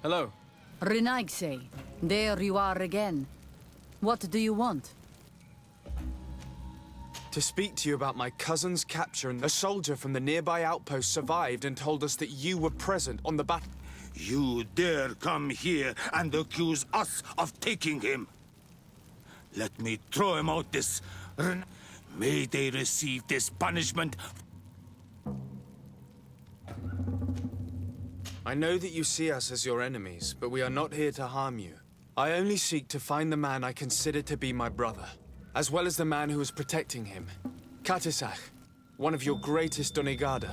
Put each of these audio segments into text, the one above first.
Hello. Renaigse, there you are again. What do you want? To speak to you about my cousin's capture, and a soldier from the nearby outpost survived and told us that you were present on the battle. You dare come here and accuse us of taking him? Let me throw him out this... May they receive this punishment. I know that you see us as your enemies, but we are not here to harm you. I only seek to find the man I consider to be my brother, as well as the man who is protecting him. Catasach, one of your greatest donegada.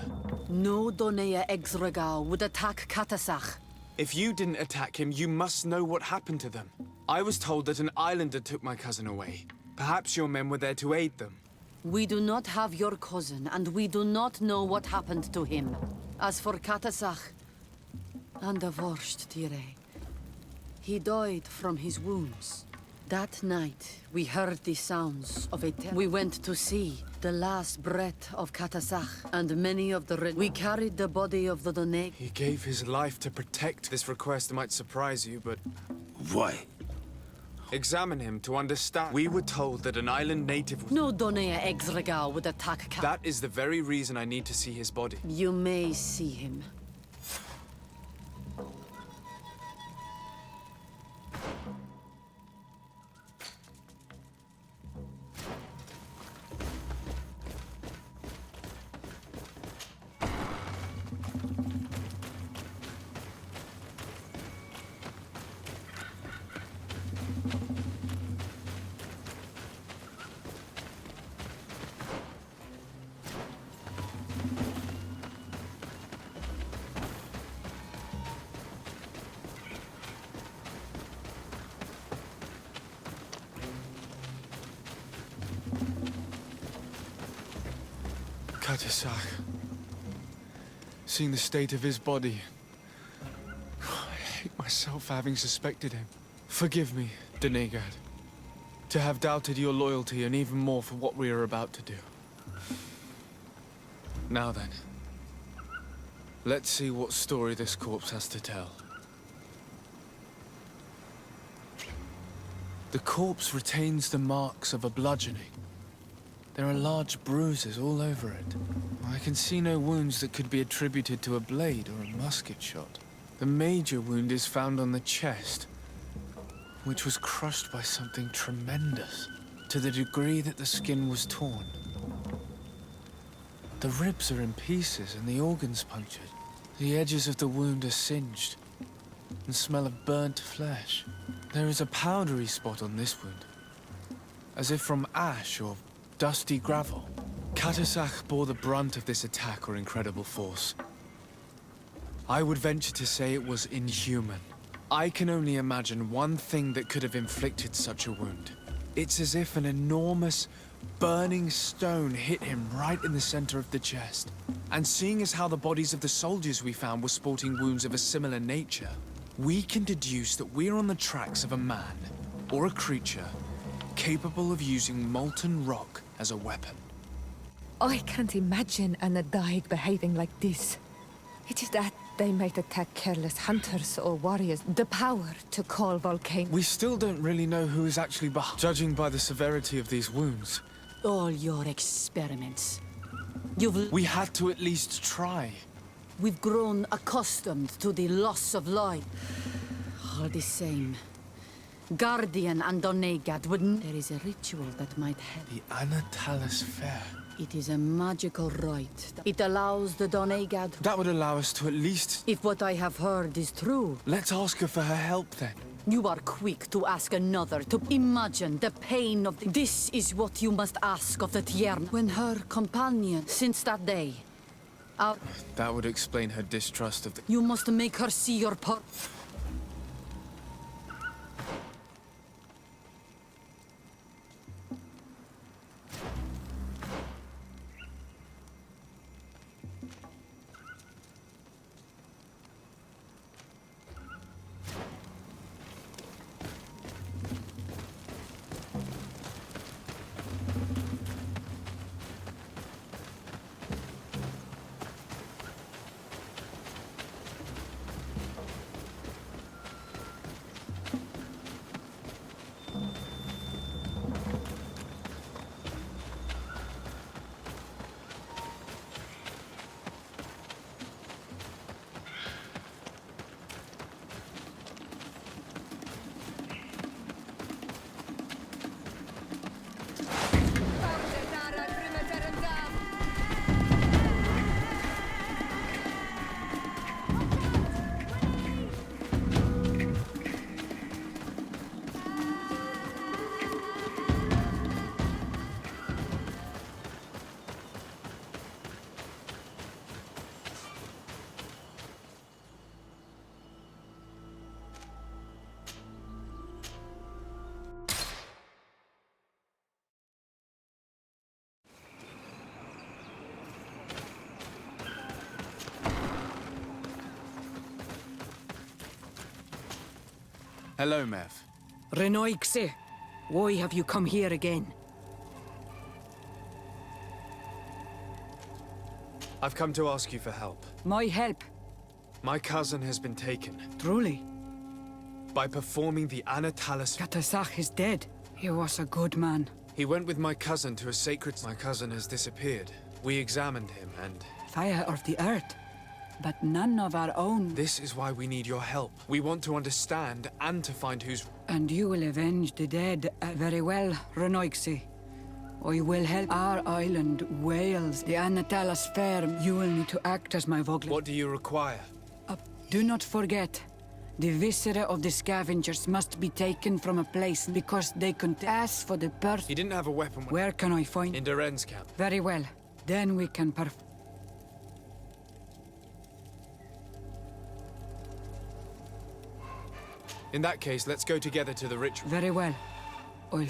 No Donea Exregal would attack Catasach. If you didn't attack him, you must know what happened to them. I was told that an islander took my cousin away. Perhaps your men were there to aid them. We do not have your cousin, and we do not know what happened to him. As for Catasach, and the worst, Tire, he died from his wounds. That night, we heard the sounds of a We went to see the last breath of Catasach, and many of the We carried the body of the Doneg. He gave his life to protect. This request might surprise you, but... Why? Examine him to understand. We were told that an island native... No Donea Exregal would attack That is the very reason I need to see his body. You may see him. Catasach. Seeing the state of his body, I hate myself for having suspected him. Forgive me, Donegad, to have doubted your loyalty, and even more for what we are about to do. Now then, let's see what story this corpse has to tell. The corpse retains the marks of a bludgeoning. There are large bruises all over it. I can see no wounds that could be attributed to a blade or a musket shot. The major wound is found on the chest, which was crushed by something tremendous, to the degree that the skin was torn. The ribs are in pieces and the organs punctured. The edges of the wound are singed and smell of burnt flesh. There is a powdery spot on this wound, as if from ash or dusty gravel. Catasach bore the brunt of this attack or incredible force. I would venture to say it was inhuman. I can only imagine one thing that could have inflicted such a wound. It's as if an enormous, burning stone hit him right in the center of the chest. And seeing as how the bodies of the soldiers we found were sporting wounds of a similar nature, we can deduce that we're on the tracks of a man, or a creature, capable of using molten rock as a weapon. I can't imagine an Adaig behaving like this. It is that they might attack careless hunters or warriors. The power to call volcanoes. We still don't really know who is actually behind, judging by the severity of these wounds. All your experiments. We had to at least try. We've grown accustomed to the loss of life. All the same, Guardian and Donegad wouldn't... There is a ritual that might help. The anatelas fair. It is a magical rite. It allows the Donegad... That would allow us to at least... If what I have heard is true... Let's ask her for her help then. You are quick to ask another to imagine the pain of This is what you must ask of the tierna. When her companion, since that day... That would explain her distrust of the... You must make her see your Hello, Mev. Renoixe, why have you come here again? I've come to ask you for help. My help, My cousin has been taken. truly. By performing the anatelas. Catasach is dead. He was a good man. He went with my cousin to a sacred... My cousin has disappeared. We examined him and... Fire of the earth, but none of our own. This is why we need your help. We want to understand and to find who's... And you will avenge the dead. Very well, Renoixe. I will help our island, Wales, the anatelas fair. You will need to act as my vogler. What do you require? Do not forget, the viscera of the scavengers must be taken from a place because they contest for the birth. He didn't have a weapon Where can I find? in Daren's camp. Very well. Then we can In that case, let's go together to the ritual. Very well. I'll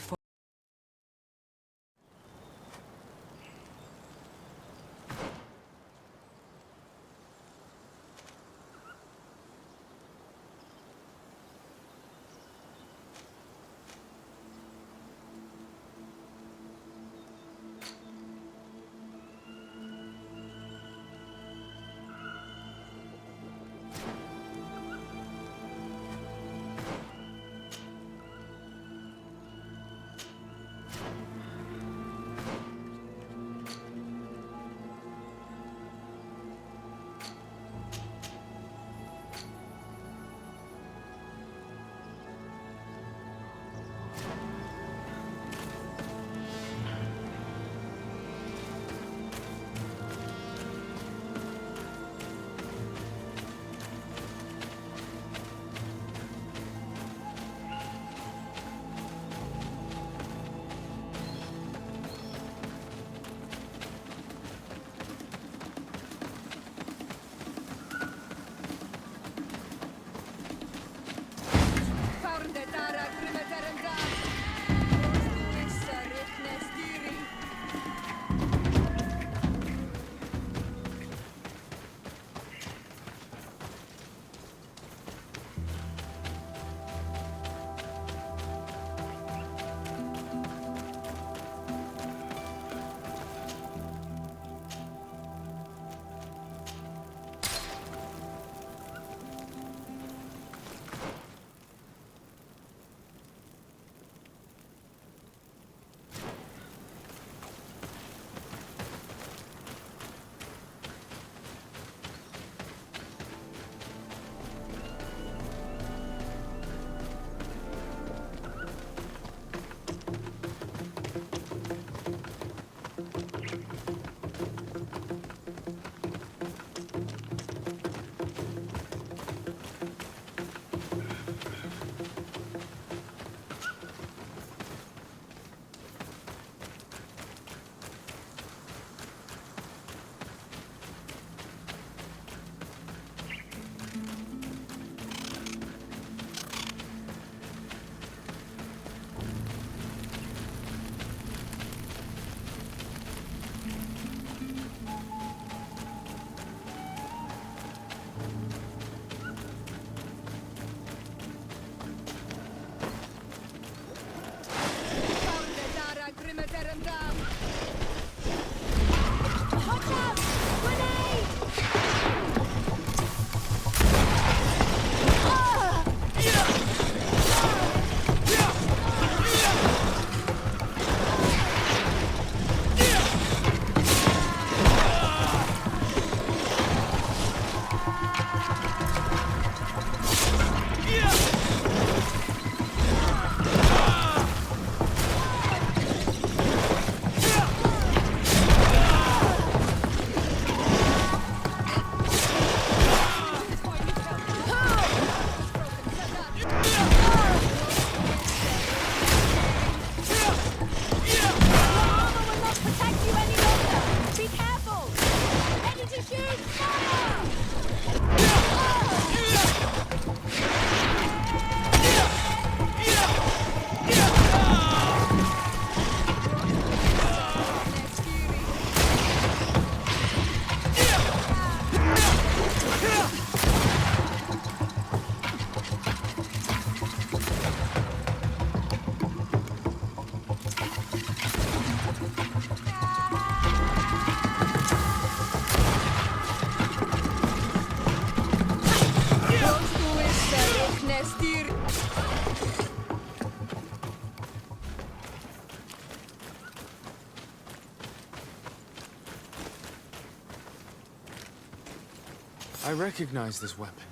I recognize this weapon.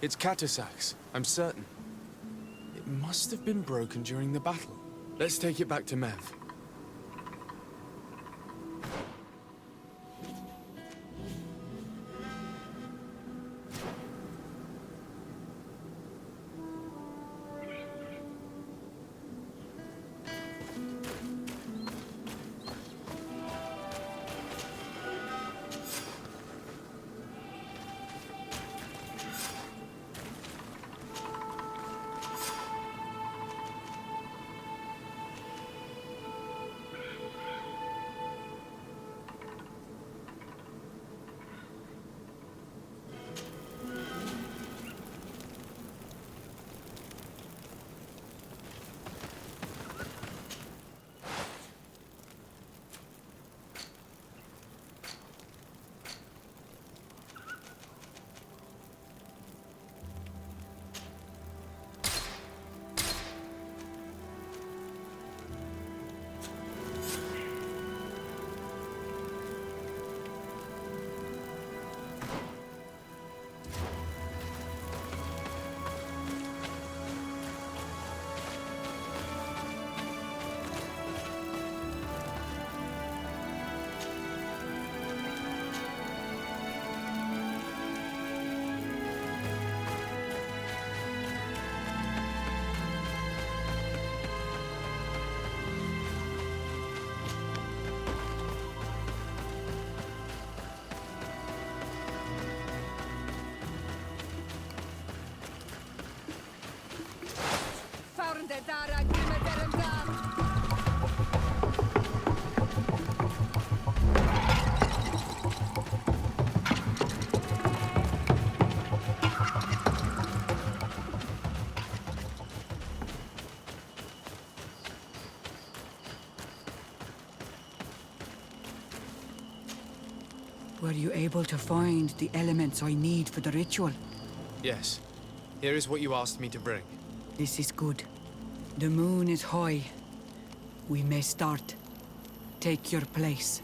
It's Catasach's, I'm certain. It must have been broken during the battle. Let's take it back to Mev. Were you able to find the elements I need for the ritual? Yes. Here is what you asked me to bring. This is good. The moon is high. We may start. Take your place.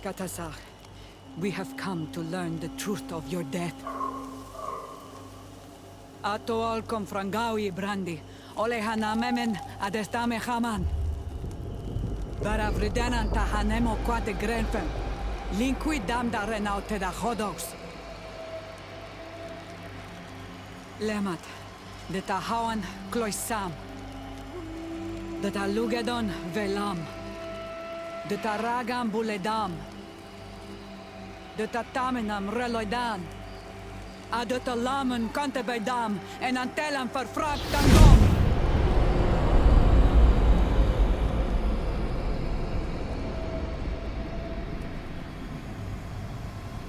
Catasach, we have come to learn the truth of your death. Ato al confrangawi brandi, ole hanamemen adestame haman. Bara vridenan ta hanemo quate grenfen, linqui dam Daren out te da hodos. Lemat, de ta hawan kloisam, de ta lugedon velam, de ta ragam buledam, de ta tamenam reloidan, de ta lamen kante bedam, en antelam verfragt tangom.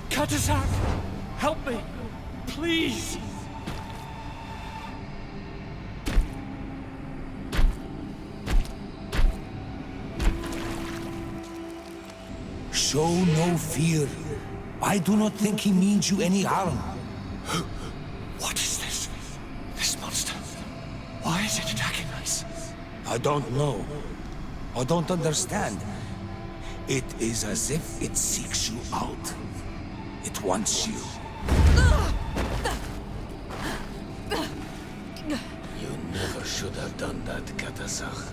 Catasach! Help me! Please! Show no fear. I do not think he means you any harm. What is this? This monster? Why is it attacking us? I don't know. I don't understand. It is as if it seeks you out. It wants you. You never should have done that, Catasach.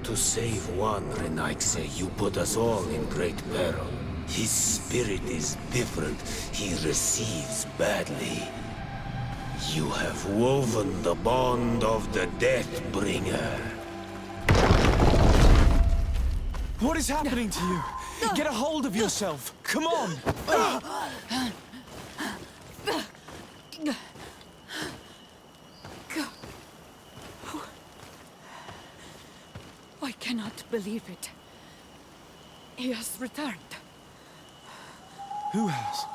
To save one Renaikse, you put us all in great peril. His spirit is different. He receives badly. You have woven the bond of the Deathbringer. What is happening to you? Get a hold of yourself! Come on! I cannot believe it. He has returned. Who has?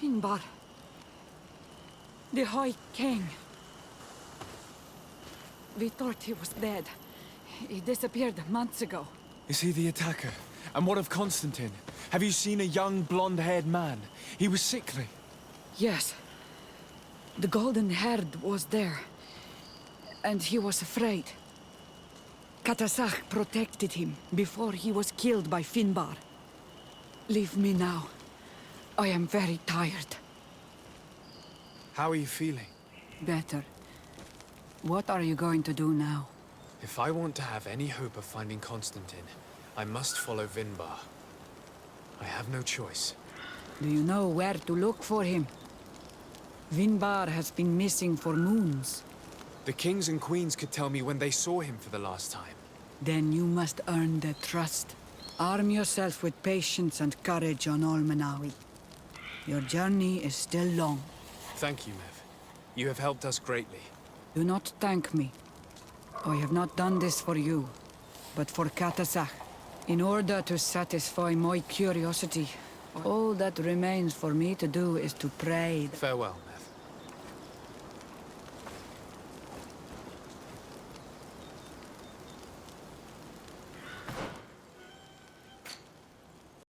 Vinbarr. The High King. We thought he was dead. He disappeared months ago. Is he the attacker? And what of Constantine? Have you seen a young blonde-haired man? He was sickly. Yes. The golden-haired was there. And he was afraid. Catasach protected him before he was killed by Vinbarr. Leave me now. I am very tired. How are you feeling? Better. What are you going to do now? If I want to have any hope of finding Constantine, I must follow Vinbarr. I have no choice. Do you know where to look for him? Vinbarr has been missing for moons. The kings and queens could tell me when they saw him for the last time. Then you must earn their trust. Arm yourself with patience and courage on Olmenawi. Your journey is still long. Thank you, Mev. You have helped us greatly. Do not thank me. I have not done this for you, but for Catasach. In order to satisfy my curiosity, all that remains for me to do is to pray. Farewell, Mev.